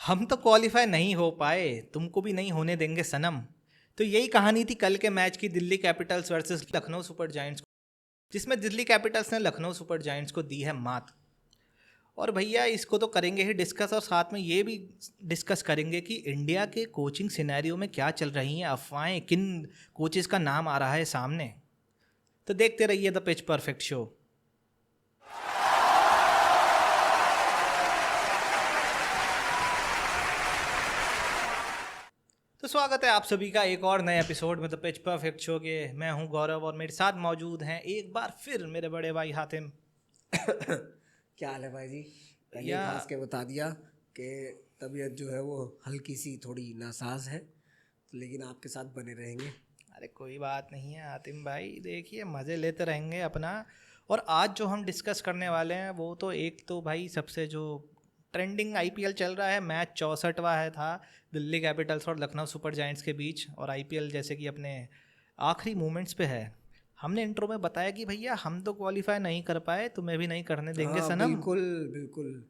हम तो क्वालिफाई नहीं हो पाए, तुमको भी नहीं होने देंगे सनम। तो यही कहानी थी कल के मैच की, Delhi Capitals versus Lucknow super giants, जिसमें दिल्ली कैपिटल्स ने लखनऊ सुपर जायंट्स को दी है मात। और भैया इसको तो करेंगे ही डिस्कस, और साथ में ये भी डिस्कस करेंगे कि इंडिया के कोचिंग सिनेरियो में क्या चल रही हैं अफवाहें, किन कोचेस का नाम आ रहा है सामने। तो देखते रहिए द पिच परफेक्ट शो। तो स्वागत है आप सभी का एक और नए एपिसोड में द पिच परफेक्ट शो के। मैं हूं गौरव और मेरे साथ मौजूद हैं एक बार फिर मेरे बड़े भाई हातिम। क्या हाल है भाई जी? पहले ही या खास के बता दिया कि तबीयत जो है वो हल्की सी थोड़ी नासाज है, तो लेकिन आपके साथ बने रहेंगे। अरे कोई बात नहीं है हातिम भाई, देखिए मज़े लेते रहेंगे अपना। और आज जो हम डिस्कस करने वाले हैं वो तो एक तो भाई सबसे जो ट्रेंडिंग आईपीएल चल रहा है, मैच 64वां है था दिल्ली कैपिटल्स और लखनऊ सुपर जायंट्स के बीच। और आईपीएल जैसे कि अपने आखिरी मोमेंट्स पे है। हमने इंट्रो में बताया कि भैया हम तो क्वालिफाई नहीं कर पाए, तुम्हें भी नहीं करने देंगे हाँ सनम। बिल्कुल बिल्कुल।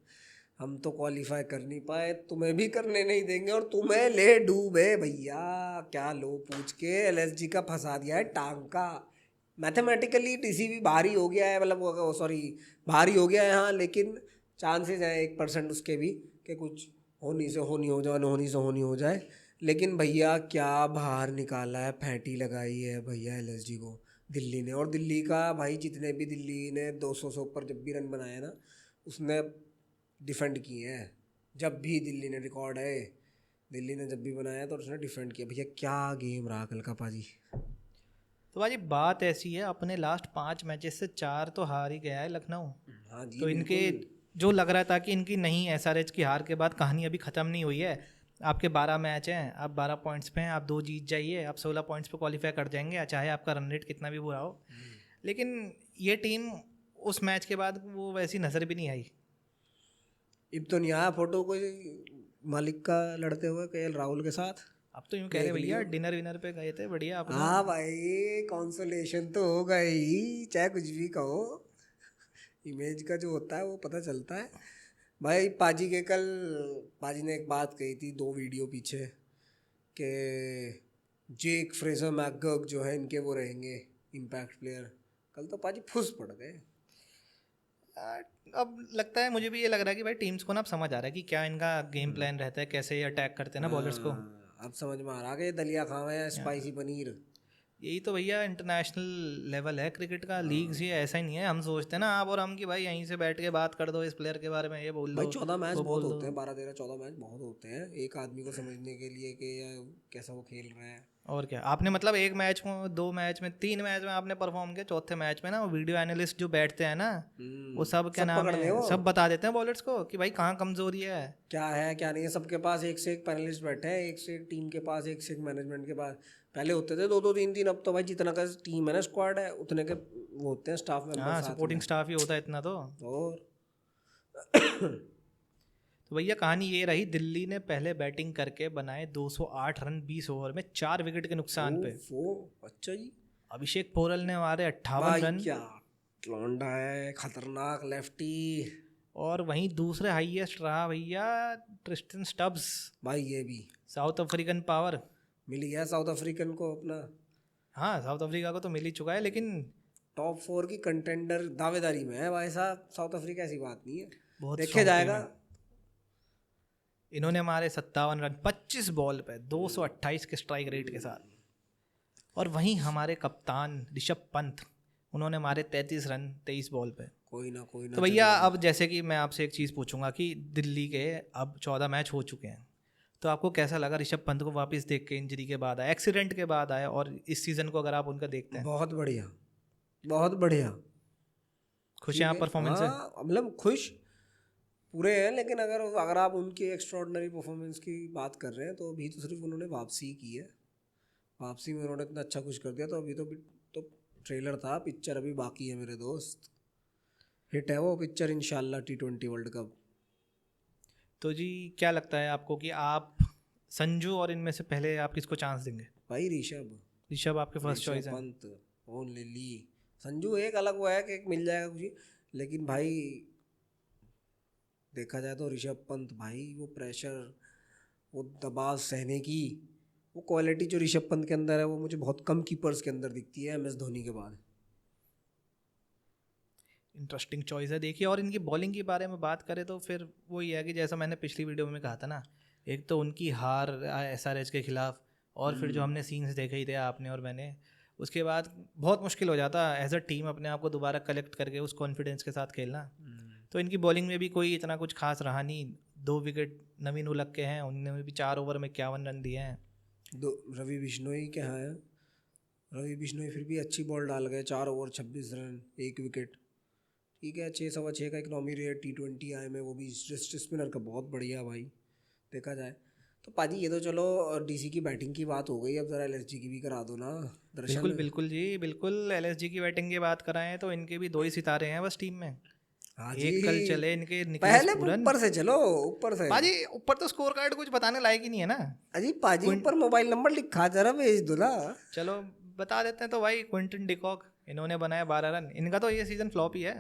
हम तो क्वालिफाई कर नहीं पाए, तुम्हें भी करने नहीं देंगे और तुम्हें ले डूबे भैया। क्या लो पूछ के एलएसजी का फंसा दिया है टांग का। मैथमेटिकली टीसीबी भारी हो गया है, मतलब सॉरी भारी हो गया है हाँ, लेकिन चांसेस हैं 1% उसके भी कि कुछ होनी से होनी हो जाए, होनी से होनी हो जाए। लेकिन भैया क्या बाहर निकाला है, फैंटी लगाई है भैया एलएसजी को दिल्ली ने। और दिल्ली का भाई जितने भी दिल्ली ने 200 से ऊपर जब भी रन बनाए ना, उसने डिफेंड किए हैं। जब भी दिल्ली ने रिकॉर्ड है, दिल्ली ने जब भी बनाया तो उसने डिफेंड किया। भैया क्या गेम रहा कल का पाजी। तो भाई बात ऐसी है, अपने लास्ट 5 मैचेस से 4 तो हार ही गया है लखनऊ। हाँ जी तो इनके बिल्कुल। जो लग रहा था कि इनकी नहीं, एसआरएच की हार के बाद कहानी अभी ख़त्म नहीं हुई है। आपके 12 मैच हैं, आप 12 पॉइंट्स पे हैं, आप 2 जीत जाइए, आप 16 पॉइंट्स पे क्वालिफाई कर जाएंगे, चाहे आपका रन रेट कितना भी बुरा हो। लेकिन ये टीम उस मैच के बाद वो वैसी नज़र भी नहीं आई। अब तो नहीं आया फोटो कोई मालिक का लड़ते हुए केएल राहुल के साथ। अब तो यूँ कह रहे देख भैया लियो। डिनर विनर पे गए थे बढ़िया अपना। हाँ भाई, कॉन्सोलेशन तो हो गई, चाहे कुछ भी कहो। इमेज का जो होता है वो पता चलता है। भाई पाजी के कल, पाजी ने एक बात कही थी 2 वीडियो पीछे कि जेक फ्रेजर मैकगर्क जो है इनके वो रहेंगे इम्पैक्ट प्लेयर। कल तो पाजी फुस पड़ गए। आ, अब लगता है, मुझे भी ये लग रहा है कि भाई टीम्स को ना अब समझ आ रहा है कि क्या इनका गेम प्लान रहता है, कैसे ये अटैक करते हैं ना बॉलर्स को। हाँ, अब समझ में आ रहा कि दलिया खावे या या, स्पाइसी पनीर। यही तो भैया इंटरनेशनल लेवल है क्रिकेट का, लीग्स ही ऐसा ही नहीं है। हम सोचते हैं ना आप और हम कि भाई यहीं से बैठ के बात कर दो इस प्लेयर के बारे में, ये बोल भाई दो 14 मैच वो बहुत बोल दो। होते हैं, 12 13 14 मैच बहुत होते हैं एक आदमी को समझने के लिए कि यार कैसा वो खेल रहा है। और क्या, आपने मतलब एक मैच में, 2 मैच में, 3 मैच में आपने परफॉर्म किया, चौथे मैच में ना वो वीडियो एनालिस्ट जो बैठते हैं ना, वो सब क्या सब नाम पकड़ ले है, वो। सब बता देते हैं बॉलर्स को कि भाई कहाँ कमजोरी है। क्या है क्या नहीं है, सबके पास एक से एक पैनलिस्ट बैठे हैं, एक से एक टीम के पास, एक से एक मैनेजमेंट के पास। पहले होते थे 2 2 3 3, अब तो भाई जितना का टीम है ना, स्क्वाड है, उतने के वो होते हैं स्टाफ मेंबर हाँ, साथ सपोर्टिंग में। स्टाफ ही होता है इतना तो। और तो भैया कहानी ये रही, दिल्ली ने पहले बैटिंग करके बनाए 208 रन 20 ओवर में 4 विकेट के नुकसान पे। वो अच्छा जी। अभिषेक पोरल ने मारे 58 भाई रन क्या लौंडा है, खतरनाक लेफ्टी। और वहीं दूसरे हाईएस्ट रहा भैया ट्रिस्टन स्टब्स, भाई ये भी साउथ अफ्रीकन पावर। मिल गया साउथ अफ्रीकन को अपना। हाँ, साउथ अफ्रीका को तो मिल ही चुका है, लेकिन टॉप 4 की कंटेंडर दावेदारी में है भाई साहब, साउथ अफ्रीका ऐसी बात नहीं है। बहुत देखे स्ट्रॉन्ग टीम जाएगा। है। इन्होंने मारे 57 रन 25 बॉल पे 228 के स्ट्राइक रेट के साथ। और वहीं हमारे कप्तान ऋषभ पंत, उन्होंने मारे 33 रन 23 बॉल पे। कोई ना तो भैया चलेगा। अब जैसे कि मैं आपसे एक चीज़ पूछूंगा कि दिल्ली के अब 14 मैच हो चुके हैं, तो आपको कैसा लगा ऋषभ पंत को वापस देख के, इंजरी के बाद आए, एक्सीडेंट के बाद आए, और इस सीज़न को अगर आप उनका देखते हैं, बहुत बढ़िया, बहुत बढ़िया। खुश हैं ठीक आप है परफॉर्मेंस से? हाँ, मतलब खुश पूरे हैं, लेकिन अगर अगर आप उनकी एक्स्ट्रॉर्डनरी परफॉर्मेंस की बात कर रहे हैं तो अभी तो सिर्फ उन्होंने वापसी की है। वापसी में उन्होंने इतना अच्छा कुछ कर दिया, तो अभी तो ट्रेलर था, पिक्चर अभी बाकी है मेरे दोस्त। हिट है वो पिक्चर, इंशाल्लाह T20 वर्ल्ड कप। तो जी क्या लगता है आपको कि आप संजू और इनमें से पहले आप किसको चांस देंगे? भाई ऋषभ, ऋषभ आपके फर्स्ट ऋषभ चॉइस है? पंत ओनली। संजू एक अलग वो है कि एक मिल जाएगा कुछ, लेकिन भाई देखा जाए तो ऋषभ पंत भाई, वो प्रेशर, वो दबाव सहने की वो क्वालिटी जो ऋषभ पंत के अंदर है, वो मुझे बहुत कम कीपर्स के अंदर दिखती है MS धोनी के बाद। इंटरेस्टिंग चॉइस है देखिए। और इनकी बॉलिंग के बारे में बात करें तो फिर वो ये है कि जैसा मैंने पिछली वीडियो में कहा था ना, एक तो उनकी हार SRH के खिलाफ, और फिर जो हमने सीन्स देखे ही थे आपने और मैंने, उसके बाद बहुत मुश्किल हो जाता एज अ टीम अपने आप को दोबारा कलेक्ट करके उस कॉन्फिडेंस के साथ खेलना। तो इनकी बॉलिंग में भी कोई इतना कुछ खास रहा नहीं। 2 विकेट नवीन उलग के हैं, उन्होंने भी 4 ओवर में 51 रन दिए हैं। रवि बिश्नोई क्या है, रवि बिश्नोई फिर भी अच्छी बॉल डाल गए, 4 ओवर 26 रन 1 विकेट, ठीक है। 6 का इकनॉमी रेट T20 आए में, वो भी रिस्ट स्पिनर का बहुत बढ़िया भाई देखा जाए तो। पाजी ये तो चलो DC की बैटिंग की बात हो गई, अब जरा LSG की भी करा दो ना दर्शन। बिल्कुल बिल्कुल जी, बिल्कुल। LSG की बैटिंग की बात कराएं तो इनके भी 2 ही सितारे हैं बस टीम में। हाँ एक जी, कल चले इनके निकोलस पहले पूरन। ऊपर से चलो, ऊपर से पाजी ऊपर तो स्कोर कार्ड कुछ बताने लायक ही नहीं है ना। अजी पाजी ऊपर मोबाइल नंबर लिखा, जरा भेज दो ना। चलो बता देते हैं तो भाई, क्विंटन डिकॉक इन्होंने बनाया 12 रन। इनका तो ये सीजन फ्लॉप ही है,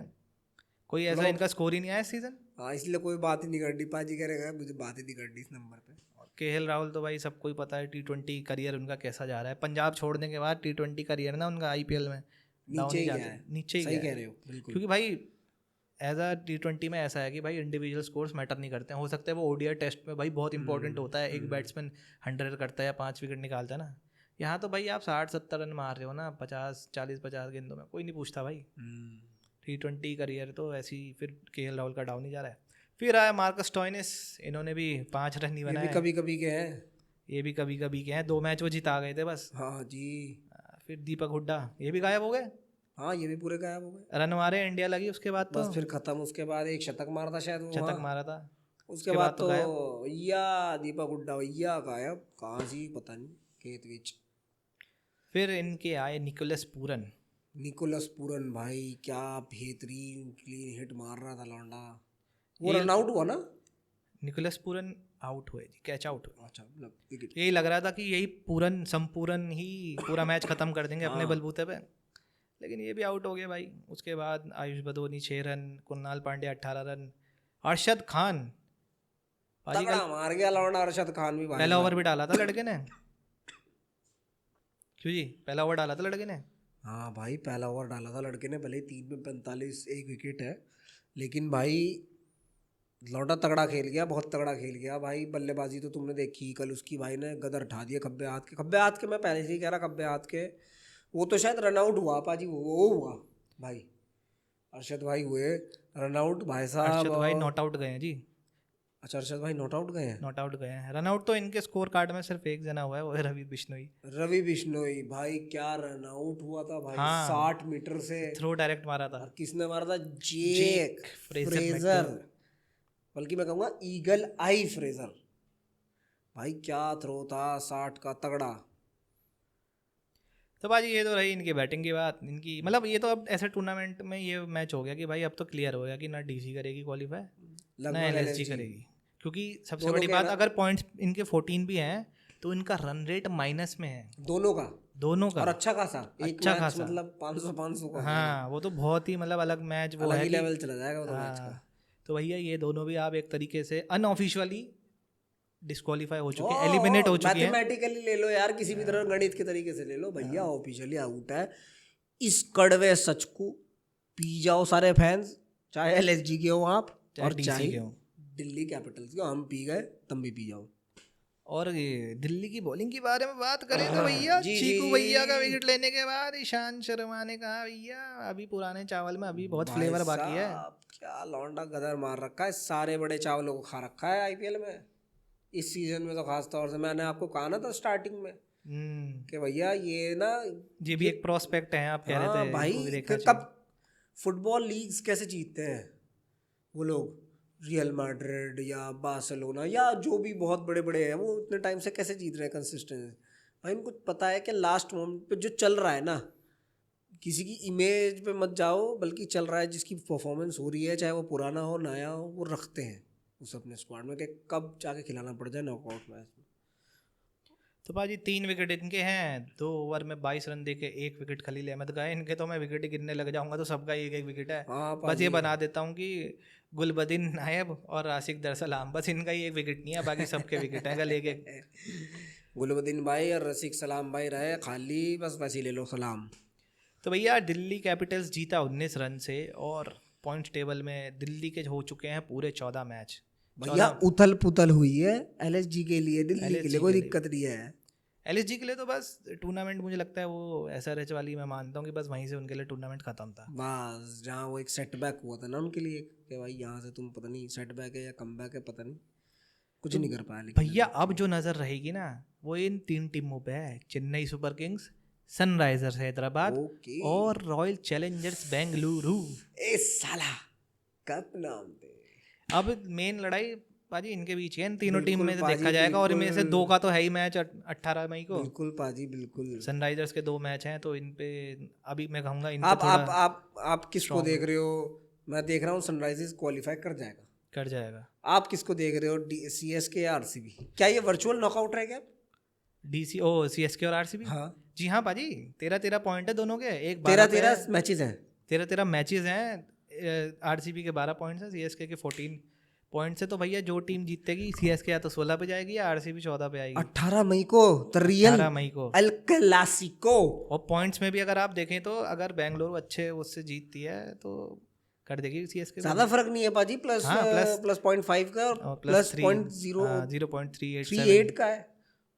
कोई ऐसा इनका स्कोर ही नहीं आया इस सीजन। हाँ, इसलिए कोई बात ही नहीं करनी, पाजी करेगा मुझे बात ही नहीं करनी इस नंबर पे। KL राहुल तो भाई सबको ही पता है T20 करियर उनका कैसा जा रहा है। पंजाब छोड़ने के बाद T20 करियर ना उनका IPL में नीचे ही गया है, नीचे ही सही गया कह है। रहे हो बिल्कुल। क्योंकि भाई एज अ T20 में ऐसा है कि भाई इंडिविजुअल स्कोर्स मैटर नहीं करते हैं। हो सकता है वो ODI टेस्ट में भाई बहुत इंपॉर्टेंट होता है, एक बैट्समैन 100 करता है या 5 विकेट निकालता है ना। यहाँ तो भाई आप 60-70 रन मार रहे हो ना 40-50 गेंदों में, कोई नहीं पूछता भाई। T20 करियर तो ऐसी, फिर KL राहुल का डाउन ही जा रहा है। फिर आया मार्कस स्टोइनिस, इन्होंने भी 5 रन ही ये बनाए। भी कभी कभी के हैं, ये भी कभी कभी के हैं, 2 मैच वो जिता गए थे बस। हाँ जी। फिर दीपक हुड्डा ये भी गायब हो गए, हाँ ये भी पूरे गायब हो गए, रन मारे इंडिया लगी उसके बाद तो बस फिर खत्म। उसके बाद एक शतक मारा था शायद वो, शतक हाँ। मारा था, उसके उसके बाद तो गायब। भैया दीपक हुड्डा भैया गायब, कहाँ जी पता नहीं, खेत विच। फिर इनके आए निकोलस पूरन। निकोलस पूरन भाई क्या बेहतरीन क्लीन हिट मार रहा था लौंडा। वो ये रन आउट हुआ ना? निकोलस पूरन आउट हुए जी, कैच आउट हुए। अच्छा, मतलब विकेट। यही लग रहा था कि यही पूरन संपूरन ही पूरा मैच खत्म कर देंगे अपने हाँ। बलबूते पे, लेकिन ये भी आउट हो गए भाई। उसके बाद आयुष बदोनी 6 रन, कुणाल पांड्या 18 रन, अरशद खान पाजी तगड़ा कल मार गया लौंडा अरशद खान भी भाई। पहला ओवर भी डाला था लड़के ने। क्यों जी, पहला ओवर डाला था लड़के ने। हाँ भाई, पहला ओवर डाला था लड़के ने, भले ही 3 में 45 1 विकेट है, लेकिन भाई लौंडा तगड़ा खेल गया, बहुत तगड़ा खेल गया भाई। बल्लेबाजी तो तुमने देखी कल उसकी, भाई ने गदर उठा दिया खब्बे हाथ के। खब्बे हाथ के मैं पहले से ही कह रहा, खब्बे हाथ के। वो तो शायद रन आउट हुआ पाजी, वो हुआ भाई, अरशद भाई हुए रन आउट भाई साहब। अरशद भाई नॉट आउट गए हैं जी, अच्छा, अरशद भाई नॉट आउट गए हैं। नॉट आउट गए हैं। रन आउट तो इनके स्कोर कार्ड में सिर्फ एक जना हुआ है, वो है रवि बिश्नोई। रवि बिश्नोई भाई क्या रन आउट हुआ था भाई, हाँ। 60 मीटर से। थ्रो डायरेक्ट मारा था। और किसने मारा था? जेक फ्रेजर, बल्कि मैं कहूँगा ईगल आई फ्रेजर। भाई क्या थ्रो था, 60 का तगड़ा। तो भाजी ये तो रही इनकी बैटिंग की बात। इनकी मतलब ये तो अब ऐसे टूर्नामेंट में ये मैच हो गया कि भाई अब तो क्लियर हो गया कि ना DC करेगी क्वालीफाई, ना लगभग LSG करेगी। क्योंकि सबसे बड़ी बात, अगर पॉइंट्स इनके 14 भी हैं तो इनका रन रेट माइनस में है दोनों का, का। और अच्छा खासा, एक अच्छा मैच खासा, मतलब 500 का। हाँ वो तो बहुत ही मतलब अलग मैच वो अलग है ही कि लेवल चला जाएगा वो तो मैच का। तो भैया ये दोनों भी आप एक तरीके से अनऑफिशियली डिस्क्वालीफाई हो चुके हैं, एलिमिनेट हो चुके हैं। मैथमेटिकली ले लो यार, किसी भी तरह गणित के तरीके से ले लो, भैया ऑफिशियली आउट है। इस कड़वे सच को पी जाओ सारे फैंस, चाहे LSG के हो आप और DC चाहे के हो। दिल्ली कैपिटल्स के हो। हम पी गए, तुम भी पी जाओ। और ये दिल्ली की बॉलिंग के बारे में बात करें तो भैया चीकू भैया का विकेट लेने के बाद ईशांत शर्मा ने कहा भैया अभी पुराने चावल में अभी बहुत फ्लेवर बाकी है। क्या लौंडा गदर मार रखा है, सारे बड़े चावलों को खा रखा है IPL में इस सीजन में। तो खास तौर से मैंने आपको कहा ना था स्टार्टिंग में कि भैया ये ना, जी भी एक प्रोस्पेक्ट है, आप कह रहे थे भाई कब फुटबॉल लीग्स कैसे जीतते हैं वो लोग, रियल मैड्रिड या बार्सिलोना या जो भी बहुत बड़े बड़े हैं, वो इतने टाइम से कैसे जीत रहे हैं कंसिस्टेंट। भाई इनको पता है कि लास्ट मोमेंट पे जो चल रहा है ना, किसी की इमेज पे मत जाओ, बल्कि चल रहा है जिसकी परफॉर्मेंस हो रही है, चाहे वो पुराना हो नया हो, वो रखते हैं उस अपने स्क्वाड में कि कब जाके खिलाना पड़ जाए नॉकआउट मैच में। तो पाजी 3 विकेट इनके हैं, 2 ओवर में 22 रन देके 1 विकेट खलील अहमद का है। इनके तो मैं विकेट ही गिनने लग जाऊंगा तो सबका 1-1 विकेट है। हाँ बस ये पाजी। बना देता हूँ कि गुलबदीन नायब और आशिक दरसलाम, बस इनका ही 1 विकेट नहीं है, बाकी सबके विकेट हैं कल 1-1। गुलबदीन भाई और रसिक सलाम भाई रहे खाली, बस वैसे ही ले लो सलाम। तो भैया दिल्ली कैपिटल्स जीता 19 रन से और पॉइंट टेबल में दिल्ली के हो चुके हैं पूरे 14 मैच। भैया उथल पुथल हुई है एलएसजी के लिए, दिल्ली के लिए कोई दिक्कत नहीं है। एलएसजी के लिए तो बस टूर्नामेंट मुझे लगता है वो एसआरएच वाली, मैं मानता हूँ कि बस वहीं से उनके लिए टूर्नामेंट खत्म था। बस जहाँ वो एक सेटबैक हुआ था ना उनके लिए कि भाई यहाँ से तुम पता नहीं सेटबैक है या कमबैक है, पता नहीं कुछ नहीं कर पाया। लेकिन भैया अब जो नज़र रहेगी ना वो इन 3 टीमों पे है, Chennai Super Kings, Sunrisers Hyderabad okay. और रॉयल चैलेंजर्स बेंगलुरु। ए साला कप नाम पे अब मेन लड़ाई पाजी इनके बीच है, इन तीनों टीम बिल्कुल में से पाजी, देखा जाएगा, और इनमें से बिल्कुल। 2 का तो है ही मैच 18 मई को। बिल्कुल पाजी बिल्कुल। सनराइजर्स के 2 मैच हैं तो इन पे अभी मैं कहूँगा इन आप पे थोड़ा आप किसको देख रहे हो? मैं देख रहा हूँ सनराइजर्स क्वालिफाई कर जाएगा। कर जाएगा। आप किसको देख रहे हो, सीएसके या आरसीबी? क्या ये वर्चुअल नॉकआउट है क्या? डीसी ओ सीएसके और आरसीबी। हाँ जी हाँ पाजी, 13-13 पॉइंट है दोनों के, एक 13-13 मैचेस हैं। 13-13 मैचेस हैं। आरसीबी के 12 पॉइंट्स हैं, सीएसके के 14 पॉइंट्स है। तो भैया जो टीम जीतेगी, सीएसके या तो 16 पे जाएगी या आरसीबी 14 पे आएगी। 18 मई को द रियल 18 मई को अल क्लासिको। और पॉइंट्स में भी अगर आप देखें तो अगर बेंगलुरु अच्छे उससे जीतती है तो कर देगी सीएसके। ज्यादा फर्क नहीं है पाजी, प्लस हाँ, प्लस 0.5 का और प्लस 0.38 का है,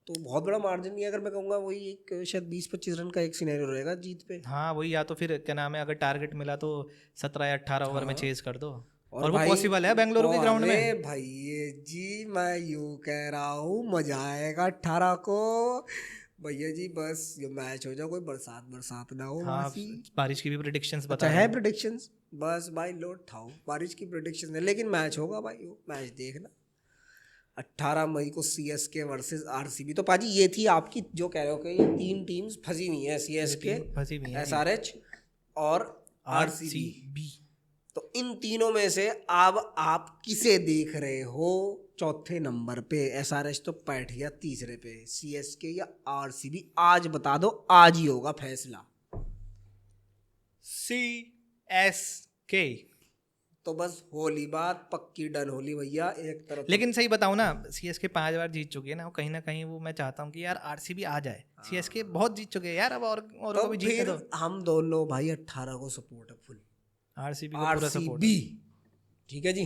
तो बहुत बड़ा मार्जिन नहीं है। अगर मैं कहूँगा वही एक शायद 20-25 रन का एक सिनेरियो रहेगा जीत पे। हाँ वही, या तो फिर क्या नाम है, अगर टारगेट मिला तो 17 या 18 ओवर में चेज कर दो, और वो पॉसिबल है बेंगलुरु के ग्राउंड में। अरे भाई जी मैं यूं कह रहा हूँ मजा आएगा 18 को भैया जी, बस ये मैच हो जाए, कोई बरसात ना हो। हाँ बारिश की भी प्रेडिक्शंस अच्छा बता रहे है हैं। प्रेडिक्शंस, बस भाई लोड थाओ, बारिश की प्रेडिक्शन है लेकिन मैच होगा भाई, वो मैच देखना 18 मई को सीएसके वर्सेस आरसीबी। तो पाजी ये थी आपकी जो कह रहे हो कि ये 3 टीम्स फंसी हुई हैं, सीएसके, फंसी हुई है एसआरएच और आरसीबी। आरसीबी। तो इन तीनों में से अब आप किसे देख रहे हो चौथे नंबर पे? एसआरएच तो बैठ गया तीसरे पे, सीएसके या आरसीबी? आज बता दो, आज ही होगा फैसला। सीएसके। तो बस होली बात पक्की डन होली भैया एक तरफ। लेकिन सही बताऊं ना, सीएसके 5 बार जीत चुकी है ना, कहीं ना कहीं वो मैं चाहता हूँ कि यार आरसीबी आ जाए। सीएसके बहुत जीत चुके हैं यार, अब और तो को भी जीतने फिर दो। हम दोनों भाई 18 को सपोर्ट है फुल, आरसीबी को पूरा सपोर्ट। आरसीबी ठीक है जी।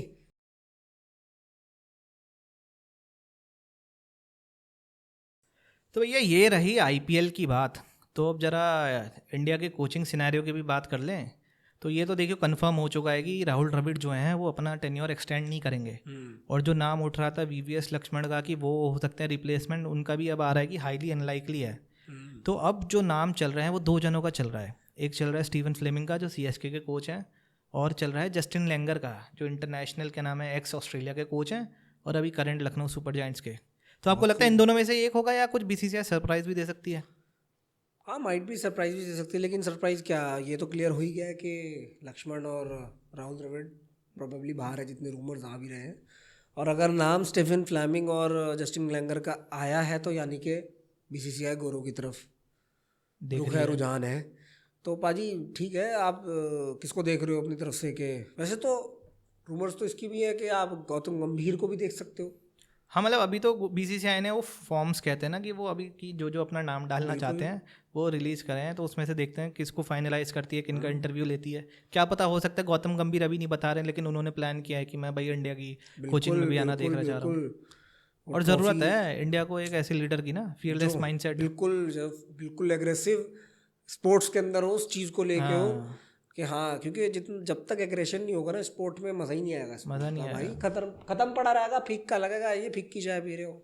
तो भैया ये रही आईपीएल की बात। तो अब जरा इंडिया के कोचिंग सिनेरियो की भी बात कर लें। तो ये तो देखियो कंफर्म हो चुका है कि राहुल द्रविड़ जो हैं वो अपना टेन्योर एक्सटेंड नहीं करेंगे। और जो नाम उठ रहा था वीवीएस लक्ष्मण का कि वो हो सकते हैं रिप्लेसमेंट, उनका भी अब आ रहा है कि हाईली अनलाइकली है। तो अब जो नाम चल रहे हैं वो 2 जनों का चल रहा है। एक चल रहा है स्टीवन फ्लेमिंग का जो सीएसके के कोच हैं, और चल रहा है जस्टिन लेंगर का जो इंटरनेशनल के नाम है एक्स ऑस्ट्रेलिया के कोच हैं और अभी करंट लखनऊ सुपर जायंट्स के। तो आपको लगता है इन दोनों में से एक होगा या कुछ बीसीसीआई सरप्राइज भी दे सकती है? हाँ माइट भी सरप्राइज भी दे सकती है, लेकिन सरप्राइज क्या, ये तो क्लियर हो ही गया है कि लक्ष्मण और राहुल द्रविड़ प्रोबेबली बाहर है, जितने रूमर्स आ भी रहे हैं। और अगर नाम स्टीफन फ्लेमिंग और जस्टिन लेंगर का आया है तो यानी कि बीसीसीआई गौरव की तरफ रुख है, रुझान है। तो पाजी ठीक है, आप किसको देख रहे हो अपनी तरफ से? कि वैसे तो रूमर्स तो इसकी भी है कि आप गौतम गंभीर को भी देख सकते हो। हाँ मतलब अभी तो बीसीसीआई ने वो फॉर्म्स कहते हैं ना कि वो अभी की जो जो अपना नाम डालना चाहते हैं वो रिलीज़ करें हैं, तो उसमें से देखते हैं किसको फाइनलाइज करती है, किनका इंटरव्यू लेती है। क्या पता, हो सकता है गौतम गंभीर अभी नहीं बता रहे, लेकिन उन्होंने प्लान किया है कि मैं भाई इंडिया की कोचिंग में भी आना देखना चाह रहा हूँ। और ज़रूरत है इंडिया को एक ऐसे लीडर की ना, फियरलेस माइंडसेट। बिल्कुल एग्रेसिव स्पोर्ट्स के अंदर हो, उस चीज़ को लेके हो कि हाँ, क्योंकि जब तक एग्रेशन नहीं होगा ना स्पोर्ट में, मज़ा ही नहीं आएगा। मज़ा नहीं आएगा भाई, खत्म पड़ा रहेगा, फीका लगेगा, ये फीकी चाय पी रहे हो।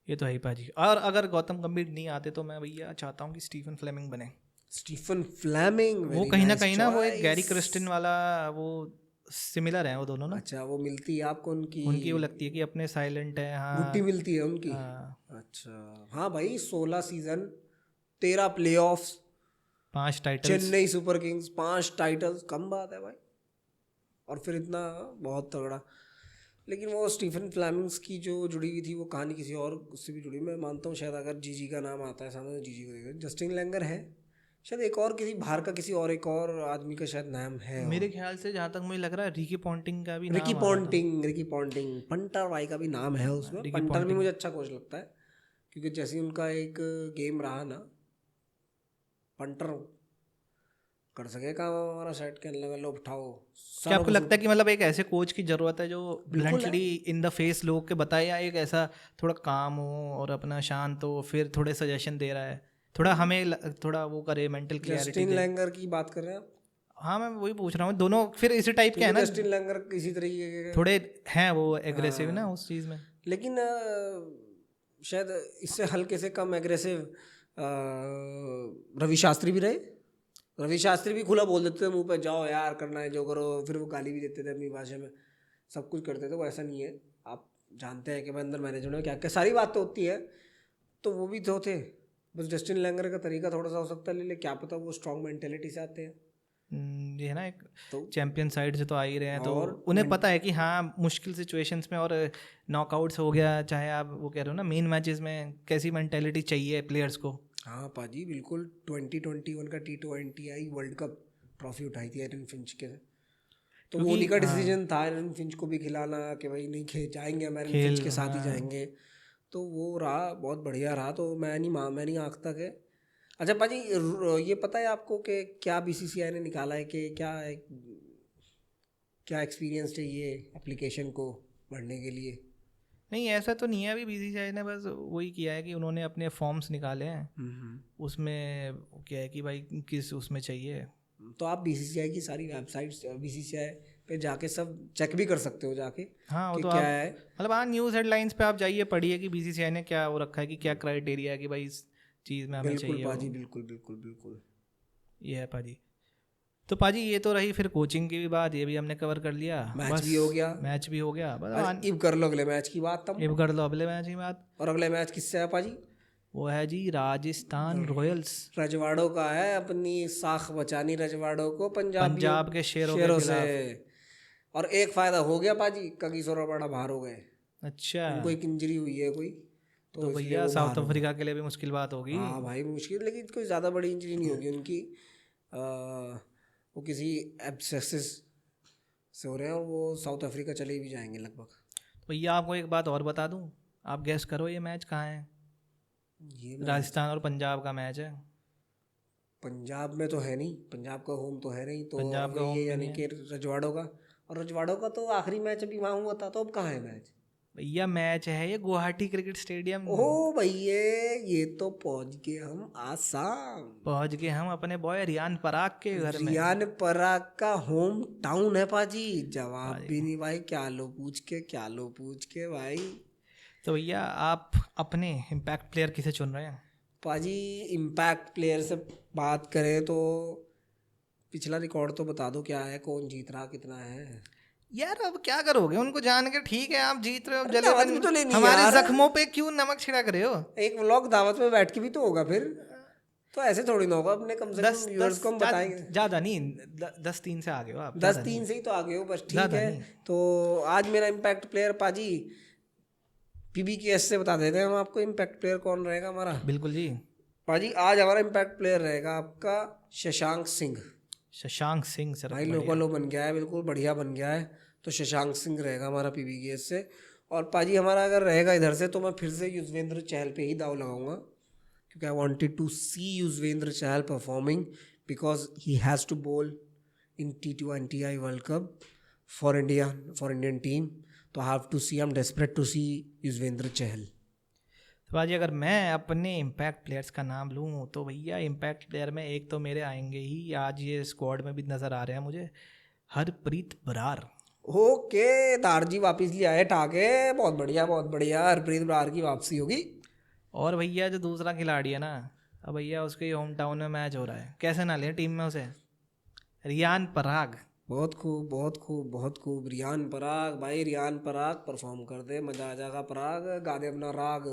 ये तो है ही पाजी। और अगर गौतम गंभीर नहीं आते तो मैं भैया चाहता हूँ कि स्टीफन फ्लेमिंग बने। स्टीफन फ्लेमिंग वो कहीं ना वो एक गैरी क्रिस्टिन वाला वो सिमिलर है वो दोनों ना। अच्छा, वो मिलती है आपको उनकी वो लगती है कि अपने साइलेंट है। हाँ गुट्टी मिलती है उनकी। अच्छा हाँ भाई, 16 season, 13 playoffs, 5 titles, Chennai Super Kings 5 titles, कम बात है भाई। और फिर इतना बहुत तगड़ा। लेकिन वो स्टीफन फ्लेमिंग्स की जो जुड़ी हुई थी वो कहानी किसी और उससे भी जुड़ी। मैं मानता हूँ शायद अगर जीजी का नाम आता है सामने तो जीजी को देगा। जस्टिन लैंगर है शायद, एक और किसी बाहर का किसी और एक और आदमी का शायद नाम है। मेरे ख्याल से जहाँ तक मुझे लग रहा है रिकी पॉन्टिंग का भी रिकी नाम आ रहा था। पॉन्टिंग पंटर भाई का भी नाम है उसमें। रिकी पंटर भी पॉन्टिंग। मुझे अच्छा कोच लगता है क्योंकि जैसे ही उनका एक गेम रहा ना, पंटर कर सके काम हमारा सेट के लगा लो उठाओ क्या आपको लगता है कि मतलब एक ऐसे कोच की ज़रूरत है जो बिल्कुल है। ब्लंटली इन द फेस लोग के बताए, या एक ऐसा थोड़ा काम हो और अपना शांत हो, फिर थोड़े सजेशन दे रहा है, थोड़ा हमें थोड़ा वो करे, मेंटल क्लियरिटी जस्टिन दे। लैंगर की बात कर रहे हैं आप? हाँ मैं वही पूछ रहा हूँ, दोनों फिर इसी टाइप के हैं क्योंकि ना, जस्टिन लैंगर किसी तरीके के थोड़े हैं वो एग्रेसिव ना हाँ। उस चीज़ में। लेकिन शायद इससे हल्के से कम एग्रेसिव रवि शास्त्री भी रहे। रवि शास्त्री भी खुला बोल देते थे मुंह पे, जाओ यार करना है जो करो, फिर वो गाली भी देते थे अपनी भाषा में, सब कुछ करते थे। वो ऐसा नहीं है, आप जानते हैं कि भाई अंदर मैनेजमेंट में क्या क्या सारी बात तो होती है। तो वो भी तो थे, बस जस्टिन लैंगर का तरीका थोड़ा सा हो सकता है, ले क्या पता वो स्ट्रॉन्ग मेंटेलिटी से आते हैं। ये है ना, एक तो चैंपियन साइड से तो आ ही रहे हैं, तो और उन्हें पता है कि हाँ मुश्किल सिचुएशंस में और नॉकआउट्स हो गया, चाहे आप वो कह रहे हो ना मेन मैचेस में, कैसी मेंटेलिटी चाहिए प्लेयर्स को। हाँ पाजी बिल्कुल। 2021 का T20I वर्ल्ड कप ट्रॉफी उठाई थी एरन फिंच के, तो वो उन्हीं का डिसीजन था एरन फिंच को भी खिलाना कि भाई नहीं जाएंगे हम एरन फिंच के साथ ही जाएंगे। तो वो रहा, बहुत बढ़िया रहा। तो मैं नहीं आँख तक है। अच्छा पाजी, ये पता है आपको कि क्या बीसीसीआई ने निकाला है कि क्या एक्सपीरियंस चाहिए एप्लीकेशन को भरने के लिए? नहीं ऐसा तो नहीं है, अभी बीसीसीआई ने बस वही किया है कि उन्होंने अपने फॉर्म्स निकाले हैं, उसमें क्या है कि भाई किस उसमें चाहिए। तो आप बीसीसीआई की सारी वेबसाइट्स बीसीसीआई पे जाके सब चेक भी कर सकते हो जाके। हाँ वो कि तो क्या आप है मतलब हाँ न्यूज़ हेडलाइंस पे आप जाइए, पढ़िए कि बीसीसीआई ने क्या वो रखा है, कि क्या क्राइटेरिया है कि भाई इस चीज़ में हमें बिल्कुल चाहिए पाजी, वो। बिल्कुल बिल्कुल बिल्कुल। ये है पाजी। तो पाजी ये तो रही फिर कोचिंग की भी बात, ये भी हमने कवर कर लिया, मैच बस भी हो गया। मैच भी हो गया, बस अरे इब कर लो अगले मैच की बात तुम। अब कर लो अगले मैच की बात। और अगले मैच किससे है पाजी? वो है जी राजस्थान रॉयल्स, रजवाड़ों का है, अपनी साख बचानी रजवाड़ों को पंजाबियों पंजाब के शेरों के शेरों से। खिलाफ। और एक फायदा हो गया पाजी, कगिसो बड़ा बाहर हो गए। अच्छा उनको एक इंजरी हुई है कोई, तो इसलिए भैया वो साउथ बाहर हो गए। अफ्रीका के लिए भी मुश्किल बात होगी। हाँ भाई मुश्किल, लेकिन कोई ज़्यादा बड़ी इंजरी नहीं होगी उनकी। वो किसी एब्सेसिस से हो रहे हैं और वो साउथ अफ्रीका चले भी जाएंगे लगभग। तो भैया आपको एक बात और बता दूं, आप गैस करो ये मैच कहाँ है। ये राजस्थान और पंजाब का मैच है। पंजाब में तो है नहीं, पंजाब का होम तो है नहीं, तो पंजाब का ये होम भी यानी नहीं कि रजवाड़ों का। और रजवाड़ों का तो आखिरी मैच अभी वहाँ हुआ था, तो अब कहाँ है मैच? भैया मैच है ये गुवाहाटी क्रिकेट स्टेडियम। ओह भैया, ये तो पहुँच गए हम आसाम। पहुंच गए हम अपने बॉय रियान पराग के घर में। रियान पराग का होम टाउन है पाजी। जवाब भी नहीं भाई, क्या लो पूछ के भाई। तो भैया आप अपने इम्पैक्ट प्लेयर किसे चुन रहे हैं? पाजी इम्पैक्ट प्लेयर से बात करें तो पिछला रिकॉर्ड तो बता दो क्या है, कौन जीत रहा कितना है? यार अब क्या करोगे उनको जान के, ठीक है आप जीत रहे हो, अरे जले दावत भी तो लेनी है हमारे यार। जख्मों पे क्यों नमक छिड़क रहे हो? एक व्लॉग दावत में बैठ के भी तो होगा फिर, तो ऐसे थोड़ी ना होगा। अपने कम से कम 10 व्यूअर्स 10 को हम बताएंगे। ज़्यादा नहीं, 10-3 से आगे हो आप, 10-3 से ही तो आगे हो बस, ठीक ज़्यादा है। नहीं। तो आज मेरा इम्पैक्ट प्लेयर पाजी PBKS से बता देते हैं हम आपको इम्पैक्ट प्लेयर कौन रहेगा हमारा। बिल्कुल जी। पाजी आज हमारा इम्पैक्ट प्लेयर रहेगा आपका शशांक सिंह। शशांक सिंह सर, भाई लोकल बन गया है, बिल्कुल बढ़िया बन गया है। तो शशांक सिंह रहेगा हमारा PBKS से। और पाजी हमारा अगर रहेगा इधर से तो मैं फिर से युजवेंद्र चहल पे ही दाव लगाऊंगा, क्योंकि I wanted to see Yuzvendra Chahal performing because he has to bowl in T20I world cup for Indian team. तो I have to see, I am desperate to see Yuzvendra Chahal. तो भाजी अगर मैं अपने इम्पैक्ट प्लेयर्स का नाम लूँ तो भैया इम्पैक्ट प्लेयर में एक तो मेरे आएंगे ही, आज ये स्क्वाड में भी नज़र आ रहे हैं मुझे, हरप्रीत बरार। ओके, दारजी वापस ले आए ठाके, बहुत बढ़िया। हरप्रीत बरार की वापसी होगी। और भैया जो दूसरा खिलाड़ी है ना, अब भैया उसके होम टाउन में मैच हो रहा है, कैसे ना लें टीम में उसे, रियान पराग। बहुत खूब रियान पराग। भाई रियान पराग परफॉर्म कर दे, मजा आ जाएगा। पराग गा दे अपना राग।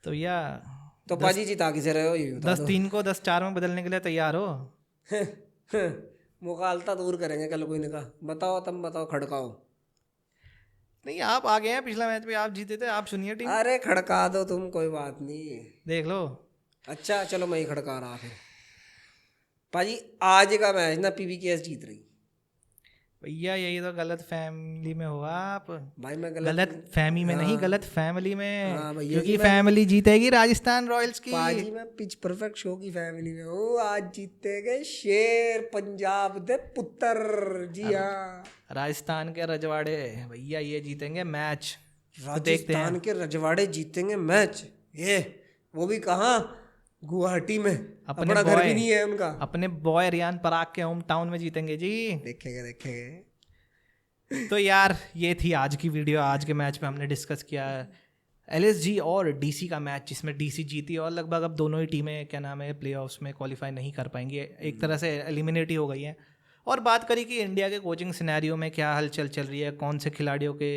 तो भैया तो पाजी जिता किसे रहे हो ये बता 10-3 को 10-4 में बदलने के लिए तैयार हो? दो। मुखालता दूर करेंगे कल कोई ने कहा। बताओ तुम बताओ, खड़काओ। नहीं, आप आ गए हैं, पिछला मैच में आप जीते थे, आप सुनिए टीम। अरे खड़का दो तुम, कोई बात नहीं। देख लो। अच्छा चलो मैं ही खड़का रहा फिर। भाजी आज का मैच ना पीवीकेएस जीत रही। भैया यही तो गलत फैमिली में हो आप। भाई मैं गलत फहमी में नहीं, हाँ, गलत फैमिली में। हाँ भैया क्योंकि जी, मैं फैमिली जीतेगी राजस्थान रॉयल्स की। पाजी मैं पिच परफेक्ट शो की फैमिली में हूँ। आज जीतेगे शेर पंजाब दे पुत्र। जी हाँ, राजस्थान के रजवाड़े भैया ये जीतेंगे मैच। तो देखते राजस्थान हैं। के रजवाड़े जीतेंगे मैच। ये वो भी कहाँ, गुवाहाटी में। अपना घर भी नहीं है उनका। अपने बॉय रियान पराग के होम टाउन में जीतेंगे जी। देखेंगे देखेंगे। तो यार ये थी आज की वीडियो। आज के मैच में हमने डिस्कस किया एलएसजी और डीसी का मैच, जिसमें डीसी जीती और लगभग अब दोनों ही टीमें क्या नाम है प्लेऑफ्स में क्वालिफाई नहीं कर पाएंगी, एक तरह से एलिमिनेट ही हो गई हैं। और बात करी कि इंडिया के कोचिंग सिनेरियो में क्या हलचल चल रही है, कौन से खिलाड़ियों के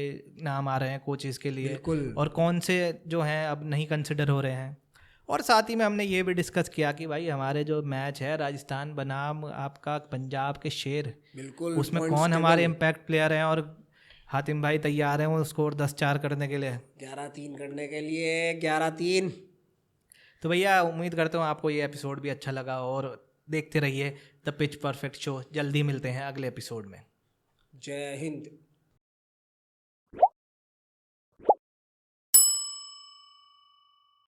नाम आ रहे हैं कोचेज़ के लिए, बिल्कुल। और कौन से जो हैं अब नहीं कंसिडर हो रहे हैं। और साथ ही में हमने ये भी डिस्कस किया कि भाई हमारे जो मैच है राजस्थान बनाम आपका पंजाब के शेर, बिल्कुल उसमें points कौन हमारे table इम्पैक्ट प्लेयर हैं, और हातिम भाई तैयार हैं वो स्कोर 10-4 करने के लिए। 11-3 करने के लिए। 11-3। तो भैया उम्मीद करता हूँ आपको ये एपिसोड भी अच्छा लगा, और देखते रहिए द पिच परफेक्ट शो। जल्दी मिलते हैं अगले एपिसोड में। जय हिंद।